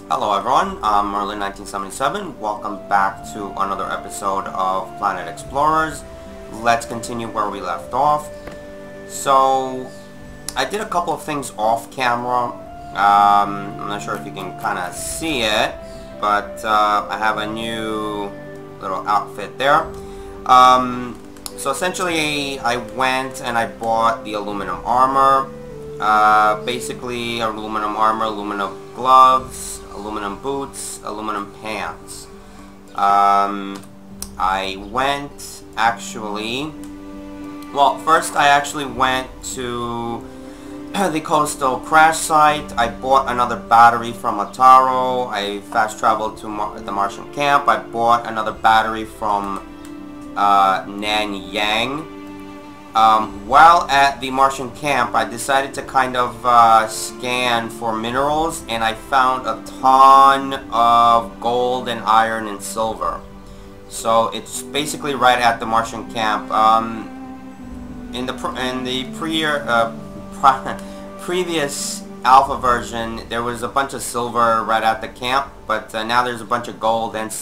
Hello everyone, I'm Merlin1977. Welcome back to another episode of Planet Explorers. Let's continue where we left off. So, I did a couple of things off camera. I'm not sure if you can kind of see it, but I have a new little outfit there. So essentially, I went and I bought the aluminum armor. Basically, aluminum armor, aluminum gloves, aluminum boots, aluminum pants. I went actually, well, first I actually went to the coastal crash site. I bought another battery from Ataro. I fast traveled to the Martian camp. I bought another battery from Nanyang. While at the Martian camp, I decided to kind of scan for minerals, and I found a ton of gold and iron and silver. So it's basically right at the Martian camp. In the previous alpha version, there was a bunch of silver right at the camp, but now there's a bunch of gold and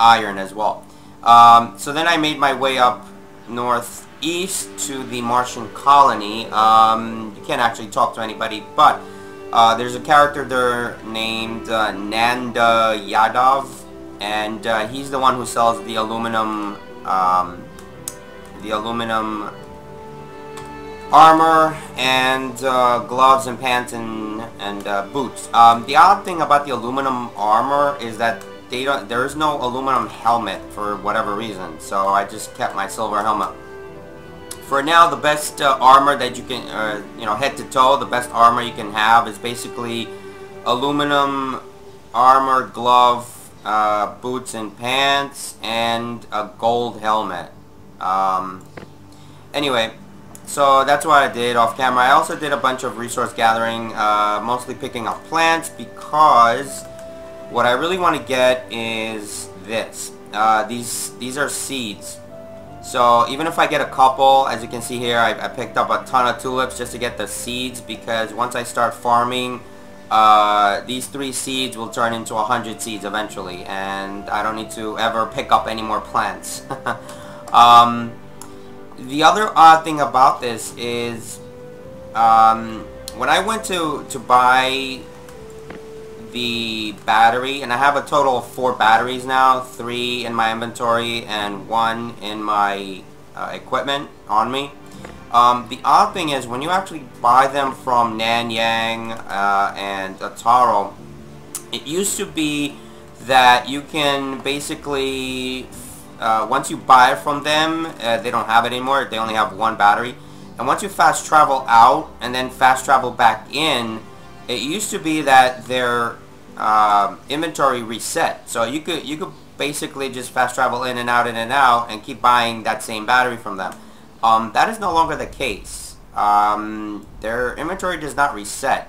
iron as well. So then I made my way up northeast to the Martian colony. You can't actually talk to anybody, but there's a character there named Nanda Yadav, and he's the one who sells the aluminum armor and gloves and pants and boots. The odd thing about the aluminum armor is that there is no aluminum helmet for whatever reason, so I just kept my silver helmet. For now, the best armor that you can, head to toe, the best armor you can have is basically aluminum armor, glove, boots and pants, and a gold helmet. Anyway, so that's what I did off camera. I also did a bunch of resource gathering, mostly picking up plants, because what I really want to get is this. These are seeds. So even if I get a couple, as you can see here, I picked up a ton of tulips just to get the seeds, because once I start farming, these 3 seeds will turn into 100 seeds eventually, and I don't need to ever pick up any more plants. The other odd thing about this is when I went to buy the battery, and I have a total of 4 batteries now, 3 in my inventory and 1 in my equipment on me. The odd thing is, when you actually buy them from Nanyang and Ataro, it used to be that you can basically, once you buy it from them, they don't have it anymore, they only have 1 battery, and once you fast travel out and then fast travel back in, it used to be that their inventory reset, so you could basically just fast travel in and out and keep buying that same battery from them. That is no longer the case. Their inventory does not reset,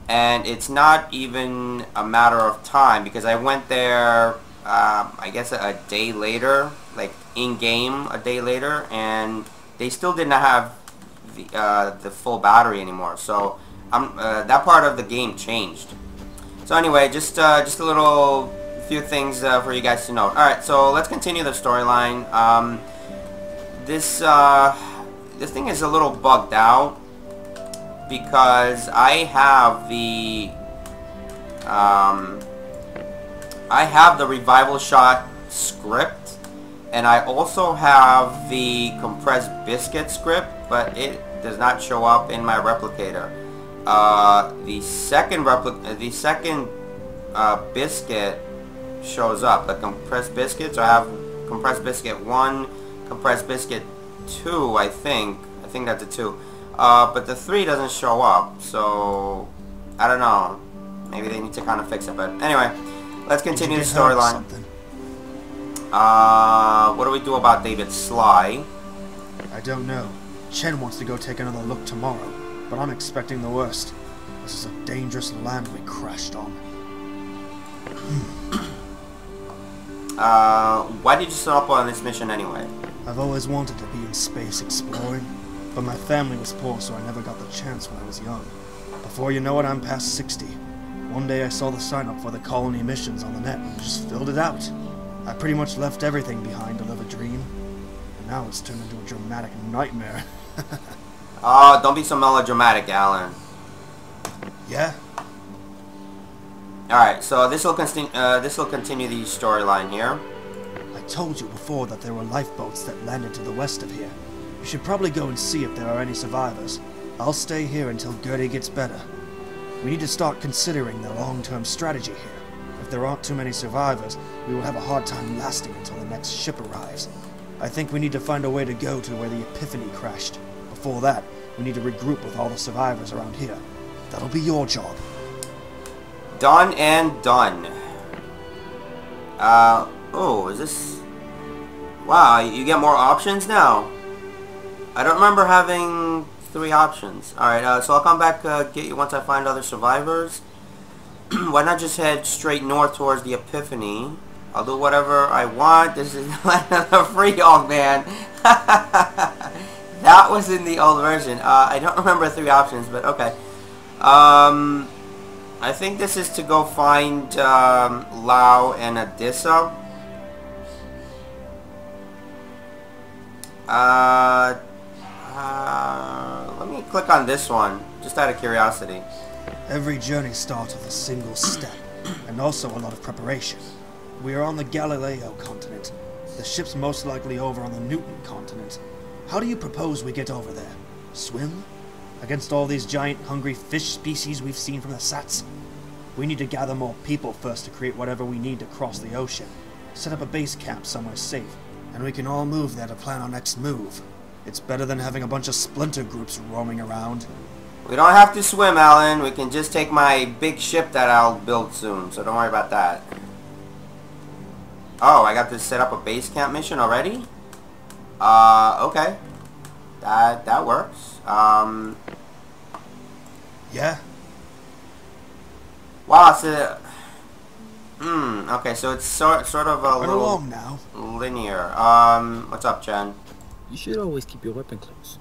and it's not even a matter of time, because I went there I guess a day later, like in-game a day later, and they still did not have the full battery anymore. So that part of the game changed. So anyway, just a little few things for you guys to note. Alright, so let's continue the storyline. This thing is a little bugged out, because I have the revival shot script, and I also have the compressed biscuit script, but it does not show up in my replicator. The second biscuit shows up, the compressed biscuit. So I have compressed biscuit 1, compressed biscuit 2, I think that's a 2, but the 3 doesn't show up, so I don't know, maybe they need to kind of fix it. But anyway, let's continue the storyline. What do we do about David Sly? I don't know. Chen wants to go take another look tomorrow, but I'm expecting the worst. This is a dangerous land we crashed on. Why did you sign up on this mission anyway? I've always wanted to be in space exploring, but my family was poor, so I never got the chance when I was young. Before you know it, I'm past 60. One day I saw the sign up for the colony missions on the net and just filled it out. I pretty much left everything behind to live a dream. And now it's turned into a dramatic nightmare. Oh, don't be so melodramatic, Alan. Yeah? Alright, so this will continue the storyline here. I told you before that there were lifeboats that landed to the west of here. You should probably go and see if there are any survivors. I'll stay here until Gertie gets better. We need to start considering the long-term strategy here. If there aren't too many survivors, we will have a hard time lasting until the next ship arrives. I think we need to find a way to go to where the Epiphany crashed. Before that, we need to regroup with all the survivors around here. That'll be your job. Done and done. Oh, is this... Wow, you get more options now. I don't remember having 3 options. Alright, so I'll come back get you once I find other survivors. Why not just head straight north towards the Epiphany? I'll do whatever I want. This is another free old man. That was in the old version. I don't remember 3 options, but okay. I think this is to go find Lau and Adissa. Let me click on this one, just out of curiosity. Every journey starts with a single step, and also a lot of preparation. We are on the Galileo continent. The ship's most likely over on the Newton continent. How do you propose we get over there? Swim? Against all these giant hungry fish species we've seen from the Sats? We need to gather more people first to create whatever we need to cross the ocean. Set up a base camp somewhere safe, and we can all move there to plan our next move. It's better than having a bunch of splinter groups roaming around. We don't have to swim, Alan. We can just take my big ship that I'll build soon, so don't worry about that. Oh, I got to set up a base camp mission already? Okay. That works. Yeah? Wow, it's a... okay, so it's sort of a Run little along now. linear. What's up, Chen? You should always keep your weapon close.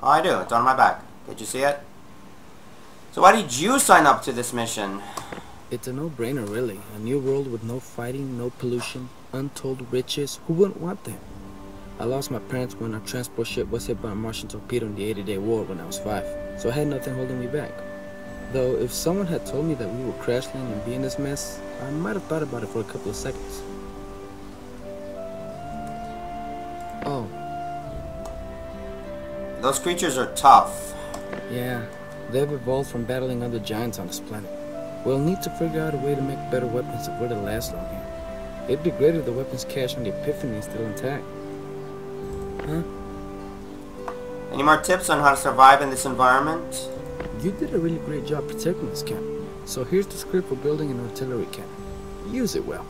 Oh, I do. It's on my back. Did you see it? So why did you sign up to this mission? It's a no-brainer, really. A new world with no fighting, no pollution, untold riches. Who wouldn't want them? I lost my parents when our transport ship was hit by a Martian torpedo in the 80-day war when I was 5, so I had nothing holding me back. Though, if someone had told me that we would crash land and be in this mess, I might have thought about it for a couple of seconds. Oh. Those creatures are tough. Yeah, they've evolved from battling other giants on this planet. We'll need to figure out a way to make better weapons if we're to last long here. It'd be great if the weapons cache on the Epiphany is still intact. Huh? Any more tips on how to survive in this environment? You did a really great job protecting this camp. So here's the script for building an artillery camp. Use it well.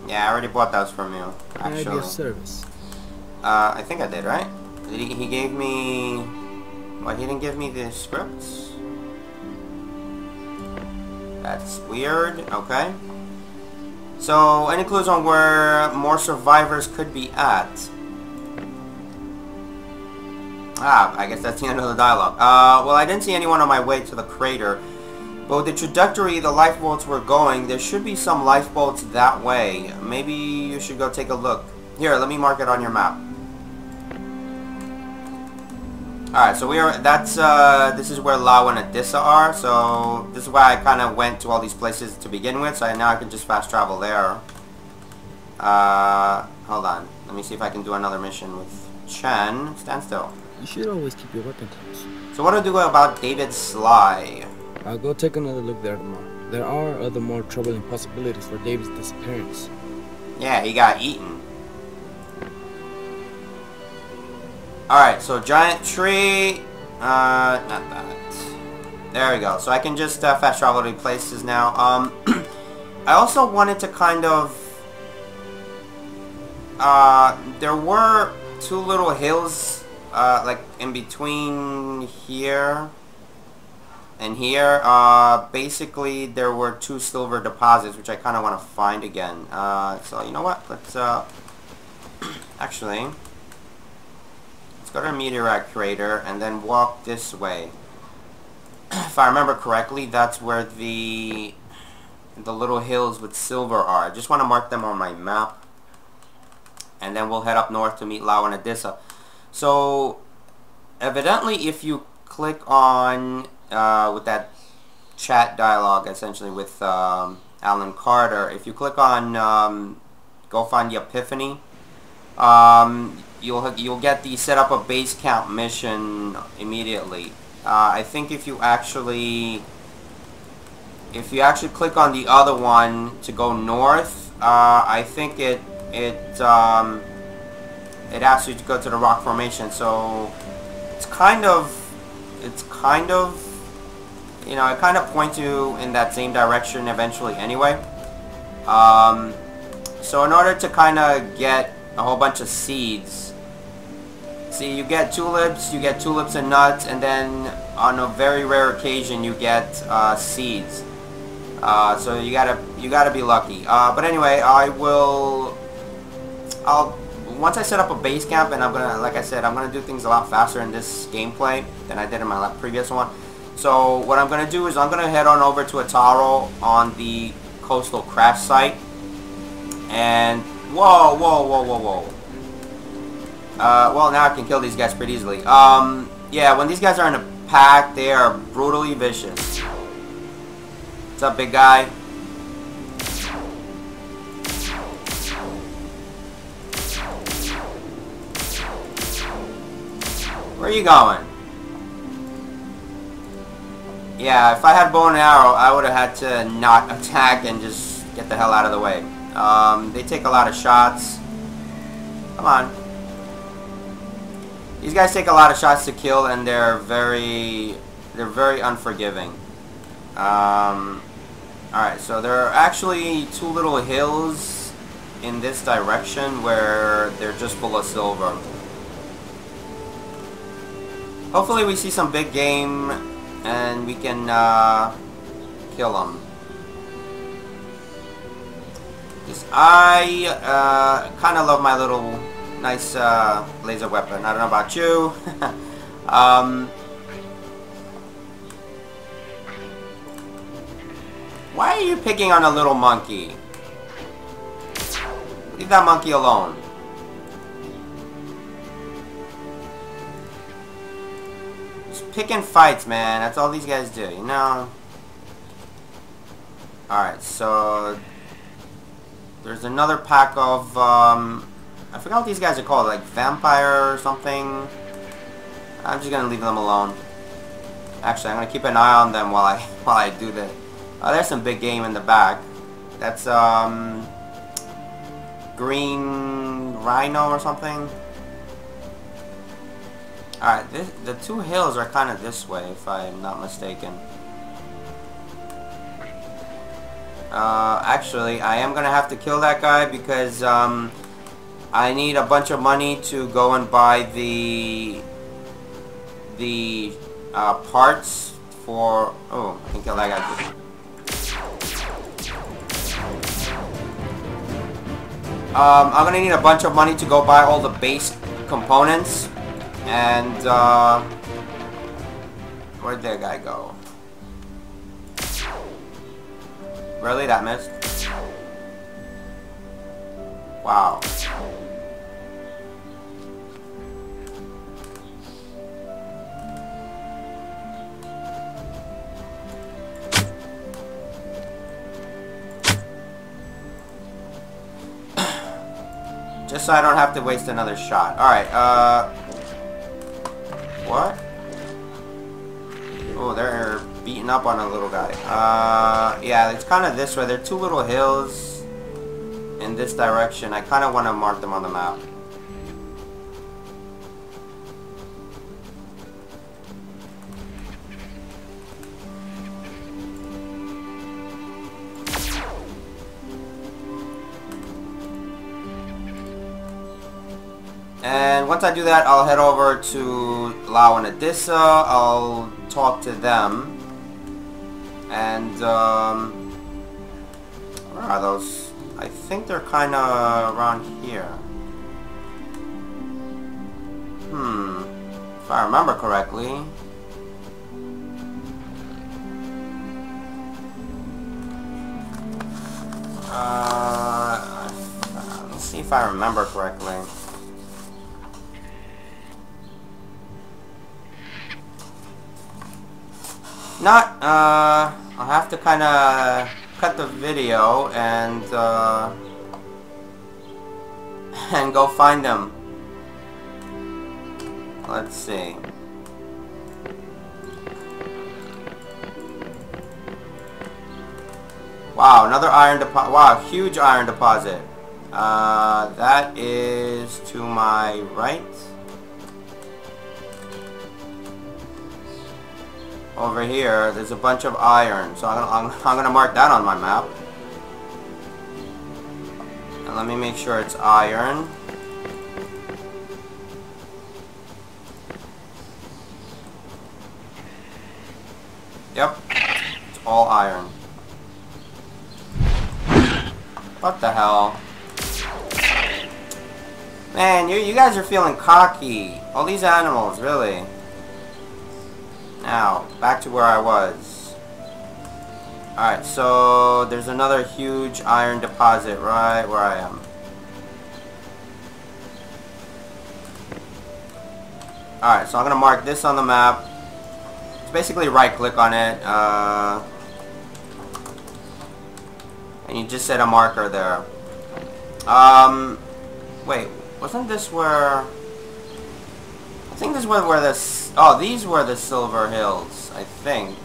Yeah, I already bought those from you, Idea actually. of service. I think I did, right? He gave me... What, he didn't give me the scripts? That's weird. Okay. So, any clues on where more survivors could be at? Ah, I guess that's the end of the dialogue. Well, I didn't see anyone on my way to the crater. But with the trajectory the lifeboats were going, there should be some lifeboats that way. Maybe you should go take a look. Here, let me mark it on your map. Alright, so this is where Lau and Adissa are, so this is why I kind of went to all these places to begin with, so now I can just fast travel there. Hold on, let me see if I can do another mission with Chen. Stand still. You should always keep your weapon close. So what do I do about David Sly? I'll go take another look there tomorrow. There are other more troubling possibilities for David's disappearance. Yeah, he got eaten. Alright, so giant tree, not that. There we go. So I can just fast travel to places now. I also wanted to kind of, there were 2 little hills, like in between here and here. Basically there were 2 silver deposits, which I kind of want to find again. So you know what? Let's, actually... go to a meteorite crater and then walk this way. if I remember correctly, that's where the little hills with silver are. I just want to mark them on my map. And then we'll head up north to meet Lau and Adissa. So, evidently, if you click on, with that chat dialogue, essentially, with Alan Carter, if you click on Go Find the Epiphany, you'll get the set up a base camp mission immediately. I think if you actually click on the other one to go north, I think it asks you to go to the rock formation. So it's kind of you know, it kind of points you in that same direction eventually anyway. So in order to kind of get a whole bunch of seeds, see, you get tulips and nuts, and then on a very rare occasion you get seeds. So you gotta be lucky. But anyway, once I set up a base camp, and like I said, I'm gonna do things a lot faster in this gameplay than I did in my previous one. So what I'm gonna do is I'm gonna head on over to Ataro on the coastal crash site, and whoa. Well, now I can kill these guys pretty easily. Yeah, when these guys are in a pack, they are brutally vicious. What's up, big guy? Where are you going? Yeah, if I had bow and arrow, I would have had to not attack and just get the hell out of the way. They take a lot of shots. Come on. These guys take a lot of shots to kill, and they're very unforgiving. Alright, so there are actually two little hills in this direction where they're just full of silver. Hopefully we see some big game and we can kill them. I kind of love my little nice laser weapon. I don't know about you. Why are you picking on a little monkey? Leave that monkey alone. Just picking fights, man. That's all these guys do, you know? Alright, so there's another pack of I forgot what these guys are called, like vampire or something. I'm just gonna leave them alone. Actually, I'm gonna keep an eye on them while I do this. There's some big game in the back. That's green rhino or something. Alright, the two hills are kind of this way, if I'm not mistaken. Actually, I am gonna have to kill that guy because I need a bunch of money to go and buy the parts for. Oh, I can kill that guy too. I'm gonna need a bunch of money to go buy all the base components, and where'd that guy go? Really? That missed? Wow. Just so I don't have to waste another shot. Alright, what? Oh, they're beating up on a little guy. Yeah, it's kind of this way. There are two little hills in this direction. I kind of want to mark them on the map. And once I do that, I'll head over to Lau and Adissa. I'll talk to them. And, where are those? I think they're kind of around here. If I remember correctly. Let's see if I remember correctly. Not, I'll have to kind of cut the video and go find them. Let's see. Wow, another iron deposit. Wow, huge iron deposit. That is to my right. Over here, there's a bunch of iron, so I'm gonna mark that on my map. And let me make sure it's iron. Yep, it's all iron. What the hell? Man, you guys are feeling cocky. All these animals, really. Now, back to where I was. Alright, so there's another huge iron deposit right where I am. Alright, so I'm gonna mark this on the map. It's basically right click on it. And you just set a marker there. Wait, wasn't this where... I think this was where this... Oh, these were the Silver Hills, I think.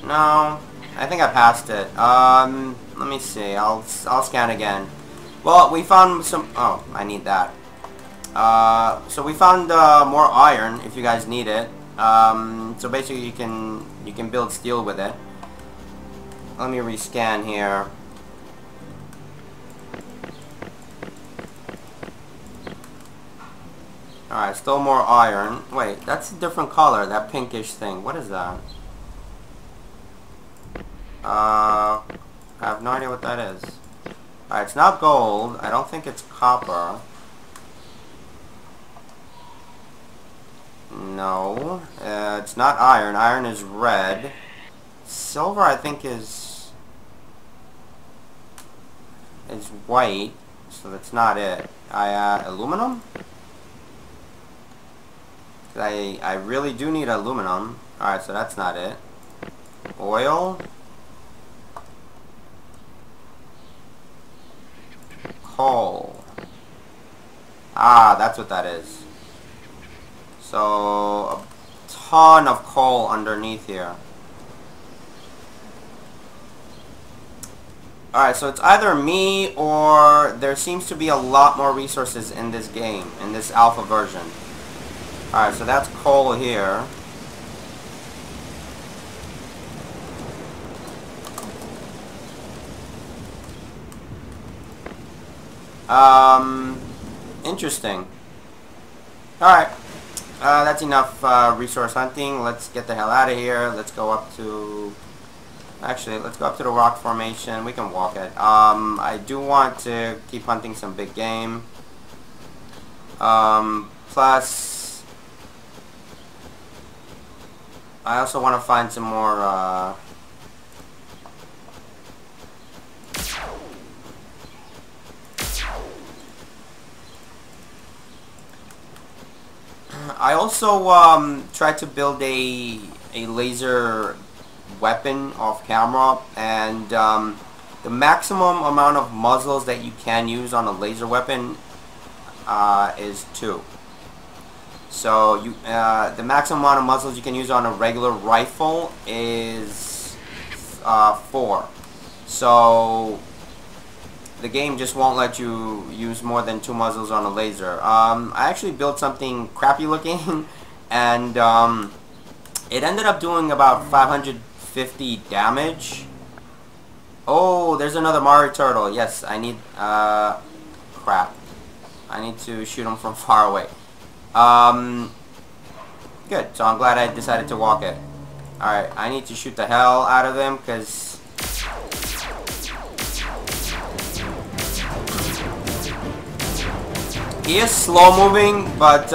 No, I think I passed it. Let me see. I'll scan again. Well, we found some... Oh, I need that. So we found more iron, if you guys need it. So basically you can build steel with it. Let me rescan here. Alright, still more iron. Wait, that's a different color, that pinkish thing. What is that? I have no idea what that is. Alright, it's not gold. I don't think it's copper. No. It's not iron. Iron is red. Silver, I think, is white. So that's not it. Aluminum? I really do need aluminum. Alright, so that's not it. Oil. Coal. Ah, that's what that is. So, a ton of coal underneath here. Alright, so it's either me or there seems to be a lot more resources in this game, in this alpha version. Alright, so that's coal here. Interesting. Alright. That's enough resource hunting. Let's get the hell out of here. Let's go up to... Actually, let's go up to the rock formation. We can walk it. I do want to keep hunting some big game. Plus... I also want to find some more... I also tried to build a laser weapon off camera, and the maximum amount of muzzles that you can use on a laser weapon is 2. So you the maximum amount of muzzles you can use on a regular rifle is 4. So the game just won't let you use more than 2 muzzles on a laser. I actually built something crappy looking, and it ended up doing about 550 damage. Oh, there's another Mario turtle. Yes, I need... crap. I need to shoot him from far away. Good. So I'm glad I decided to walk it. Alright, I need to shoot the hell out of him, because... he is slow moving, but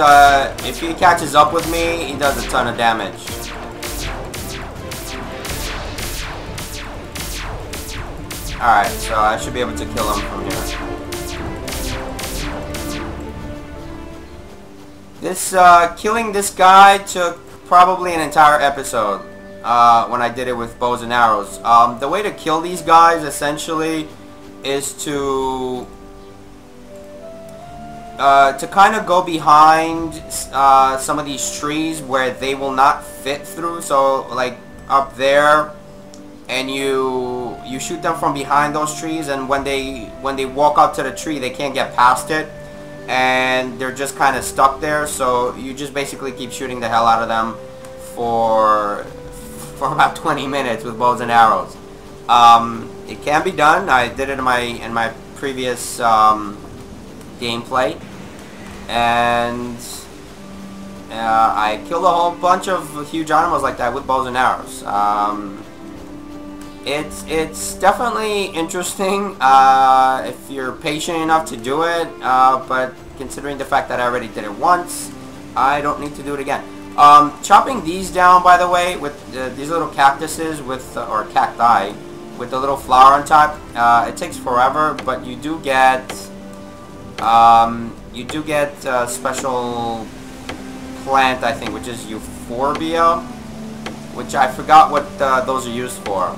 if he catches up with me, he does a ton of damage. Alright, so I should be able to kill him from here. This, killing this guy took probably an entire episode, when I did it with bows and arrows. The way to kill these guys, essentially, is to kind of go behind, some of these trees where they will not fit through, so, like, up there, and you shoot them from behind those trees, and when they walk up to the tree, they can't get past it, and they're just kind of stuck there. So you just basically keep shooting the hell out of them for about 20 minutes with bows and arrows. It can be done. I did it in my previous gameplay, and I killed a whole bunch of huge animals like that with bows and arrows. It's definitely interesting if you're patient enough to do it, but considering the fact that I already did it once, I don't need to do it again. Chopping these down, by the way, with these little cactuses with or cacti with the little flower on top, it takes forever, but you do get a special plant, I think, which is euphorbia, which I forgot what those are used for.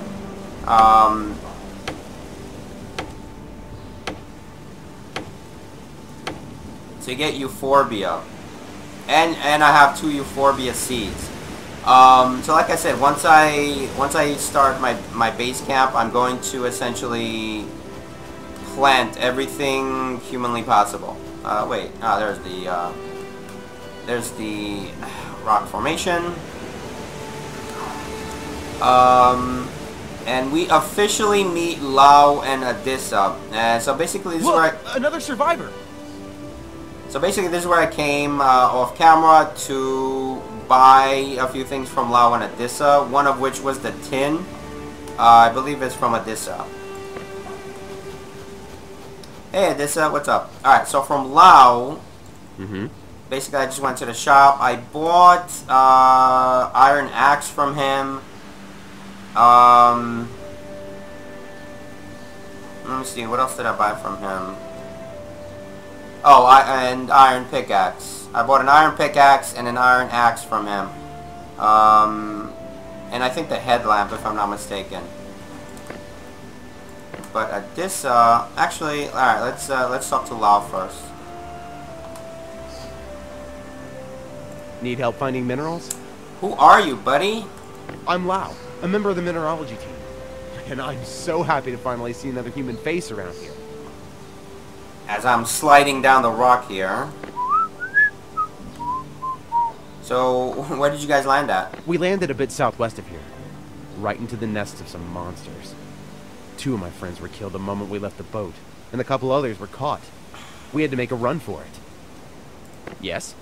So you get euphorbia, and I have 2 euphorbia seeds. So like I said, once I start my base camp, I'm going to essentially plant everything humanly possible. Wait, there's the rock formation. And we officially meet Lau and Adissa. So basically, this is where another survivor. So basically, this is where I came off camera to buy a few things from Lau and Adissa. One of which was the tin. I believe it's from Adissa. Hey Adissa, what's up? All right, so from Lau. Basically, I just went to the shop. I bought iron axe from him. Let me see, what else did I buy from him? Oh, and iron pickaxe. I bought an iron pickaxe and an iron axe from him. And I think the headlamp, if I'm not mistaken. But at this, actually, alright, let's talk to Lau first. Need help finding minerals? Who are you, buddy? I'm Lau, a member of the mineralogy team. And I'm so happy to finally see another human face around here. As I'm sliding down the rock here. So, where did you guys land at? We landed a bit southwest of here. Right into the nest of some monsters. 2 of my friends were killed the moment we left the boat, and a couple others were caught. We had to make a run for it. Yes?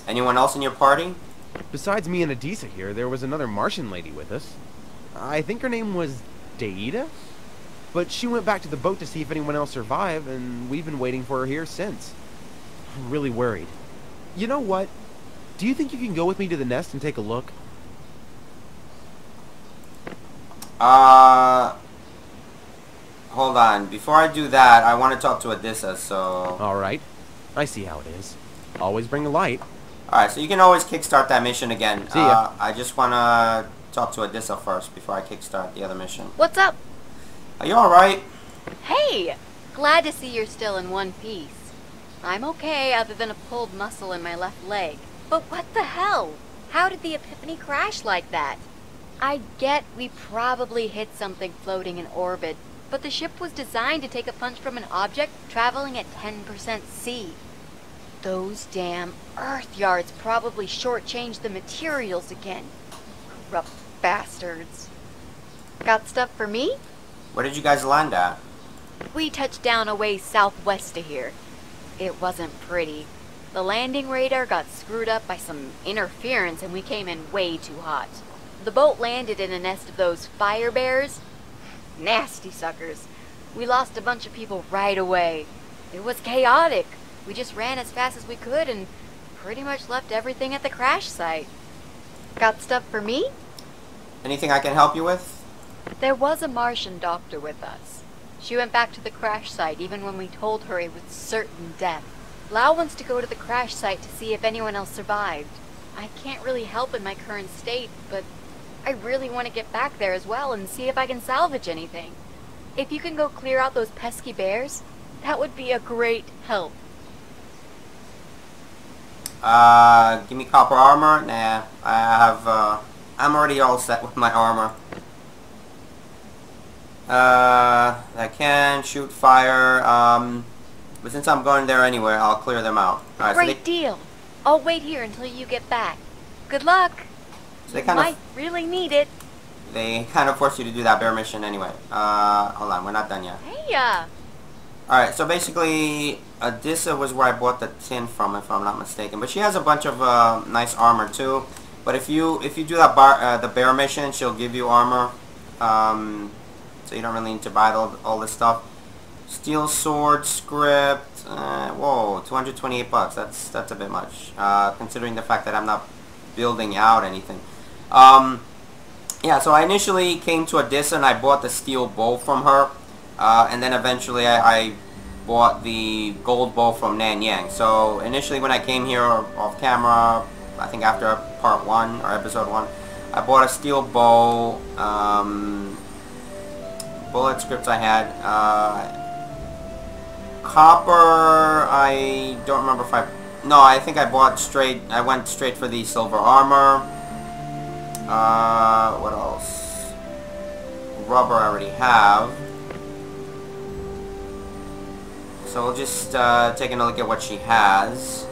Anyone else in your party? Besides me and Adissa here, there was another Martian lady with us. I think her name was Deida? But she went back to the boat to see if anyone else survived, and we've been waiting for her here since. I'm really worried. You know what? Do you think you can go with me to the nest and take a look? Hold on. Before I do that, I want to talk to Adissa, so... Alright. I see how it is. Always bring the light. Alright, so you can always kickstart that mission again. See ya. I just want to talk to Adissa first before I kickstart the other mission. What's up? Are you alright? Hey! Glad to see you're still in one piece. I'm okay other than a pulled muscle in my left leg. But what the hell? How did the Epiphany crash like that? I get we probably hit something floating in orbit, but the ship was designed to take a punch from an object traveling at 10% C. Those damn Earth yards probably shortchanged the materials again. Corrupt bastards. Got stuff for me? Where did you guys land at? We touched down a ways southwest of here. It wasn't pretty. The landing radar got screwed up by some interference and we came in way too hot. The boat landed in a nest of those fire bears. Nasty suckers. We lost a bunch of people right away. It was chaotic. We just ran as fast as we could and pretty much left everything at the crash site. Got stuff for me? Anything I can help you with? There was a Martian doctor with us. She went back to the crash site even when we told her it was certain death. Lau wants to go to the crash site to see if anyone else survived. I can't really help in my current state, but I really want to get back there as well and see if I can salvage anything. If you can go clear out those pesky bears, that would be a great help. Give me copper armor? Nah, I'm already all set with my armor. I can shoot fire, but since I'm going there anyway, I'll clear them out. Alright, Great deal. I'll wait here until you get back. Good luck. So they You might really need it. They kind of force you to do that bear mission anyway. Hold on, we're not done yet. Hey, Alright, so basically, Odessa was where I bought the tin from, if I'm not mistaken. But she has a bunch of nice armor too. But if you do that the bear mission, she'll give you armor. So you don't really need to buy all this stuff. Steel sword script. Whoa, 228 bucks. That's a bit much, considering the fact that I'm not building out anything. Yeah, so I initially came to Odessa and I bought the steel bow from her. And then eventually I bought the gold bow from Nanyang. So initially when I came here off camera, I think after part 1 or episode 1, I bought a steel bow, bullet scripts I had, copper, I don't remember if I think I went straight for the silver armor. What else? Rubber I already have. So we'll just taking a look at what she has.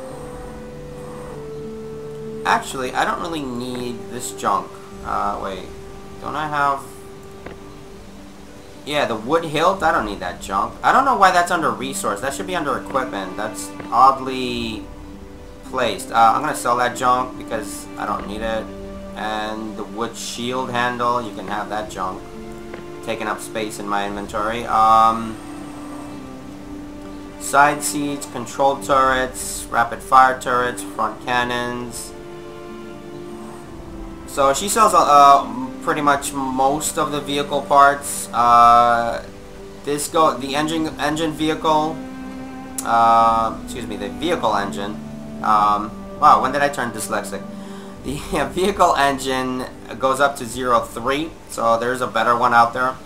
Actually, I don't really need this junk. Wait, don't I have... Yeah, the wood hilt, I don't need that junk. I don't know why that's under resource. That should be under equipment. That's oddly placed. I'm going to sell that junk because I don't need it. And the wood shield handle, you can have that junk. Taking up space in my inventory. Side seats, control turrets, rapid fire turrets, front cannons. So she sells pretty much most of the vehicle parts. The engine vehicle. Excuse me, the vehicle engine. Wow, when did I turn dyslexic? The vehicle engine goes up to 0.3, so there's a better one out there.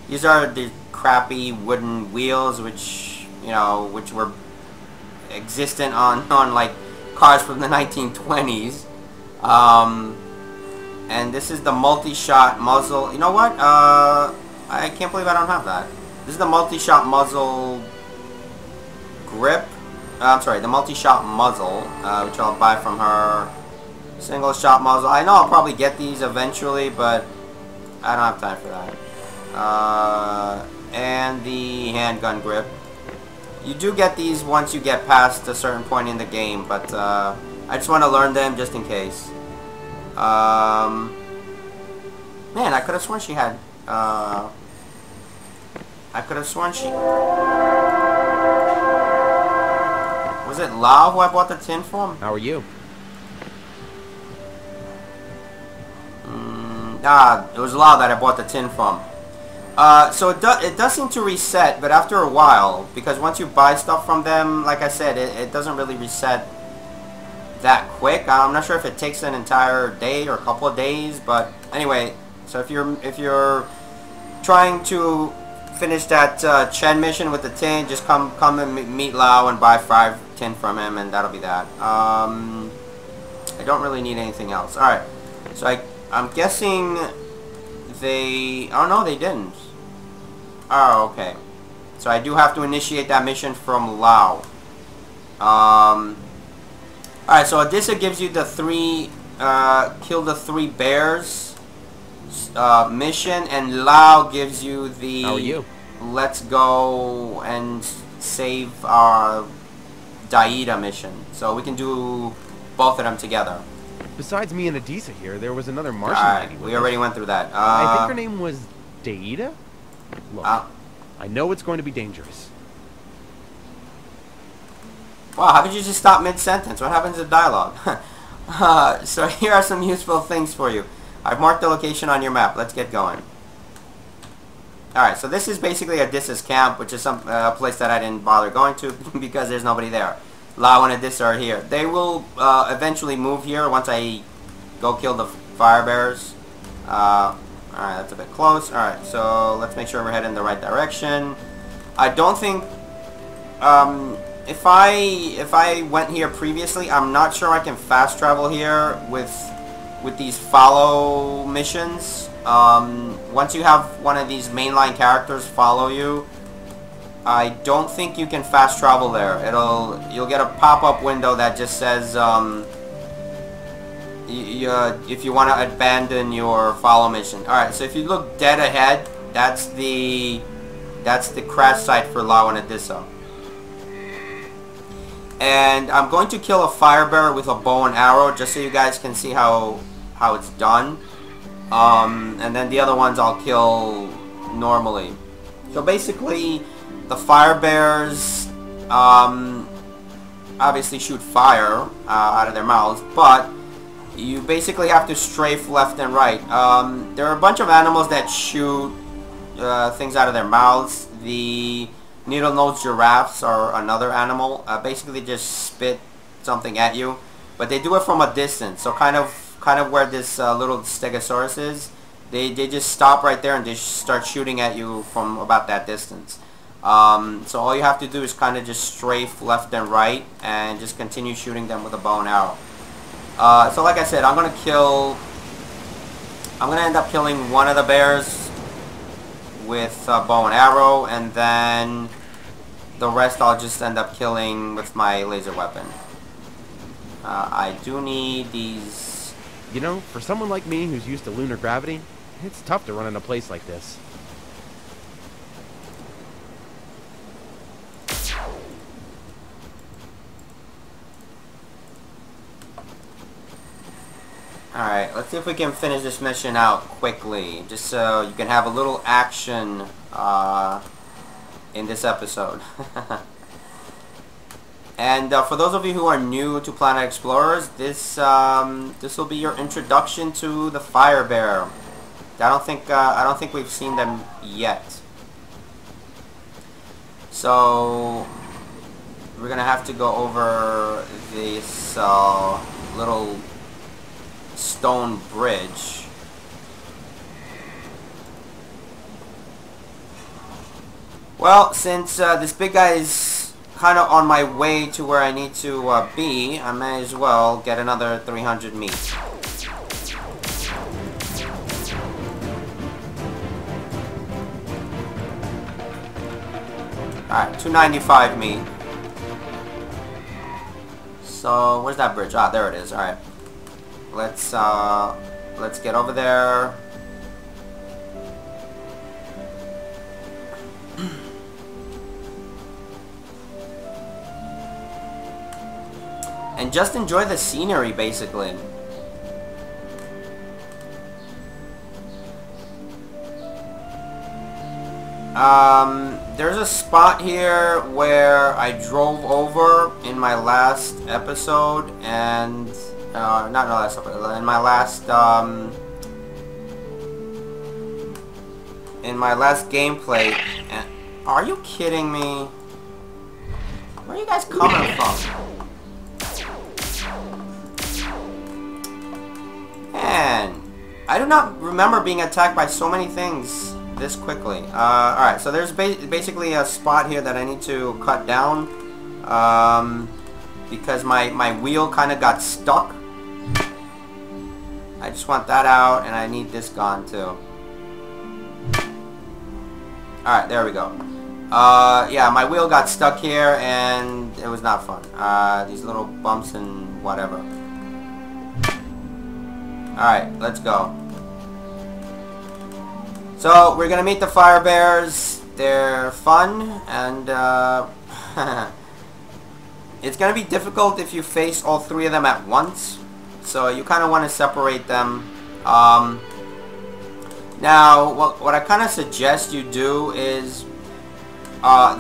These are the crappy wooden wheels, which were existent on like cars from the 1920s. And this is the multi-shot muzzle. You know what? I can't believe I don't have that. This is the multi-shot muzzle grip. I'm sorry, the multi-shot muzzle, which I'll buy from her. Single shot muzzle. I know I'll probably get these eventually, but I don't have time for that. And the handgun grip. You do get these once you get past a certain point in the game, but I just want to learn them just in case. Man, I could have sworn she had... I could have sworn she... Was it Lau who I bought the tin from? How are you? It was Lau that I bought the tin from. So it does seem to reset, but after a while, because once you buy stuff from them, like I said, it doesn't really reset that quick. I'm not sure if it takes an entire day or a couple of days, but anyway, so if you're trying to finish that Chen mission with the tin, just come and meet Lau and buy 5 tin from him, and that'll be that. I don't really need anything else. All right, so I'm guessing they... Oh no, they didn't. Oh, okay. So I do have to initiate that mission from Lau. Alright, so Odessa gives you the 3 kill the 3 bears mission, and Lau gives you the... How are you? Let's go and save our Daida mission. So we can do both of them together. Besides me and Adisa here, there was another Martian lady Alright, with we us. already went through that. I think her name was Daida? Look, I know it's going to be dangerous. Wow, how could you just stop mid-sentence? What happens to dialogue? So here are some useful things for you. I've marked the location on your map. Let's get going. Alright, so this is basically Odysseus camp, which is some place that I didn't bother going to because there's nobody there. Lau and Odysseus are here. They will eventually move here once I go kill the fire bearers. Alright, that's a bit close. Alright, so let's make sure we're heading in the right direction. I don't think... if I went here previously, I'm not sure I can fast travel here with these follow missions. Once you have one of these mainline characters follow you, I don't think you can fast travel there. You'll get a pop-up window that just says if you want to abandon your follow mission. Alright, so if you look dead ahead, that's the crash site for Lau and Odysseus. And I'm going to kill a fire bearer with a bow and arrow just so you guys can see how it's done. And then the other ones I'll kill normally. So basically, the fire bearers obviously shoot fire out of their mouths, but you basically have to strafe left and right. There are a bunch of animals that shoot things out of their mouths. The needle-nosed giraffes are another animal. Basically, just spit something at you, but they do it from a distance. So kind of where this little stegosaurus is, they just stop right there and they start shooting at you from about that distance. So all you have to do is kind of just strafe left and right and just continue shooting them with a bow and arrow. So like I said, I'm gonna end up killing one of the bears with a bow and arrow, and then the rest I'll just end up killing with my laser weapon. I do need these. You know, for someone like me who's used to lunar gravity, it's tough to run in a place like this. Alright, let's see if we can finish this mission out quickly, just so you can have a little action in this episode. And for those of you who are new to Planet Explorers, this will be your introduction to the fire bear. I don't think we've seen them yet. So we're gonna have to go over this little stone bridge. Well, since this big guy is kind of on my way to where I need to be, I may as well get another 300 meat. Alright, 295 meat. So, where's that bridge? Ah, there it is. Alright. Let's get over there. And just enjoy the scenery, basically. There's a spot here where I drove over in my last episode, and not in last episode, in my last gameplay. And are you kidding me? Where are you guys coming from? Man, I do not remember being attacked by so many things this quickly. Alright, so there's basically a spot here that I need to cut down because my wheel kind of got stuck. I just want that out, and I need this gone too. Alright, there we go. Yeah, my wheel got stuck here, and it was not fun. These little bumps and whatever. Alright, let's go. So, we're gonna meet the fire bears. They're fun, and it's gonna be difficult if you face all three of them at once. So, you kind of want to separate them. Now, what I kind of suggest you do is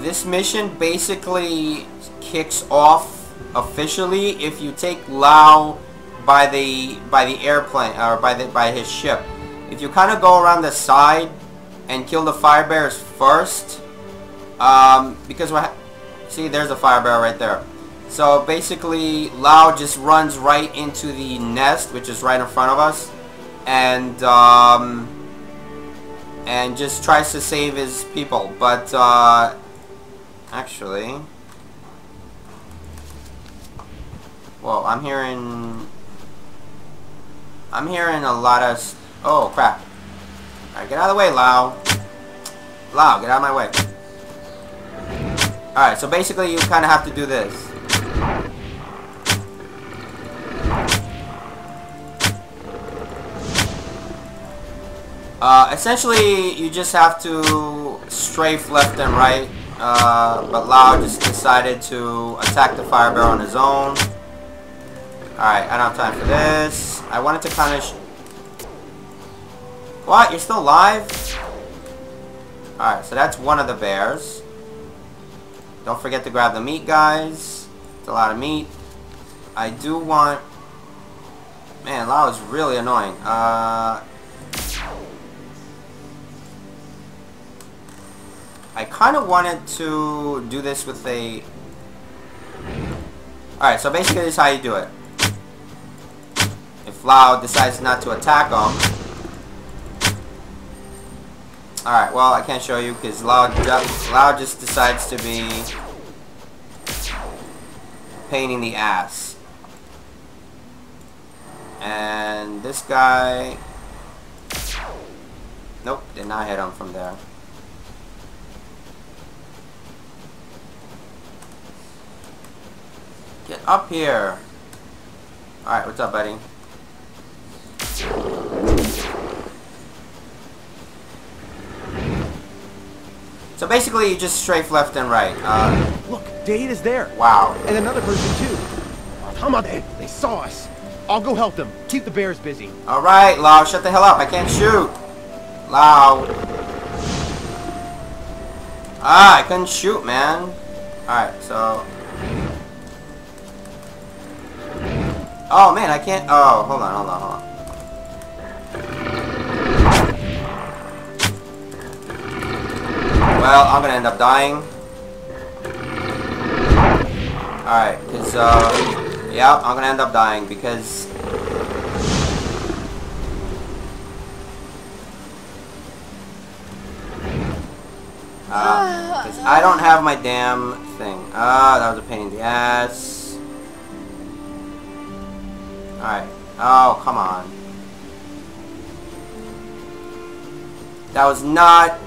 this mission basically kicks off officially if you take Lau by the airplane, or by his ship. If you kind of go around the side and kill the fire bears first. Because see, there's a fire bear right there. So basically, Lau just runs right into the nest, which is right in front of us, and just tries to save his people. But actually, whoa, I'm hearing a lot of. Oh crap! All right, get out of the way, Lau. Lau, get out of my way. All right, so basically, you kind of have to do this. Essentially, you just have to strafe left and right, but Lau just decided to attack the fire bear on his own. Alright, I don't have time for this. I wanted to kind of... What? You're still alive? Alright, so that's one of the bears. Don't forget to grab the meat, guys. It's a lot of meat. I do want... Man, Lau is really annoying. I kind of wanted to do this with a... Alright, so basically this is how you do it. If Lau decides not to attack him... Alright, well, I can't show you because Lau just decides to be... pain in the ass. And this guy... Nope, did not hit him from there. Get up here. Alright, what's up, buddy? So basically, you just strafe left and right. Look, Dade is there. Wow. And another person too. Hamade, they saw us. I'll go help them. Keep the bears busy. Alright, Lau, shut the hell up. I can't shoot. Lau. I couldn't shoot, man. Alright, so... Oh, man, I can't... Oh, hold on. Well, I'm gonna end up dying. Alright, because, yeah, I'm gonna end up dying because... Because I don't have my damn thing. That was a pain in the ass. Alright. Oh, come on. That was not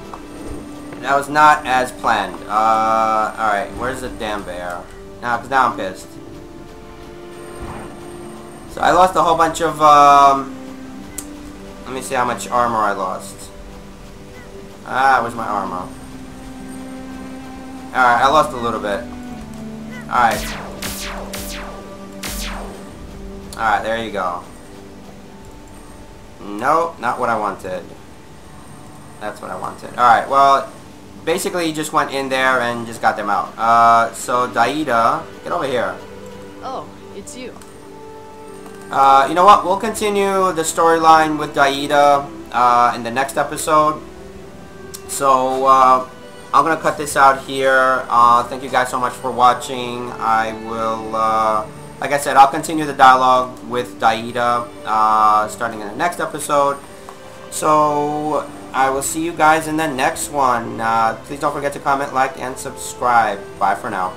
as planned. Alright, where's the damn bear? Now, because now I'm pissed. So I lost a whole bunch of, let me see how much armor I lost. Where's my armor? Alright, I lost a little bit. Alright. Alright, there you go. Nope, not what I wanted. That's what I wanted. Alright, well, basically you just went in there and just got them out. So Daida, get over here. Oh, it's you. You know what? We'll continue the storyline with Daida in the next episode. So, I'm going to cut this out here. Thank you guys so much for watching. I will, like I said, I'll continue the dialogue with Daida starting in the next episode. So, I will see you guys in the next one. Please don't forget to comment, like, and subscribe. Bye for now.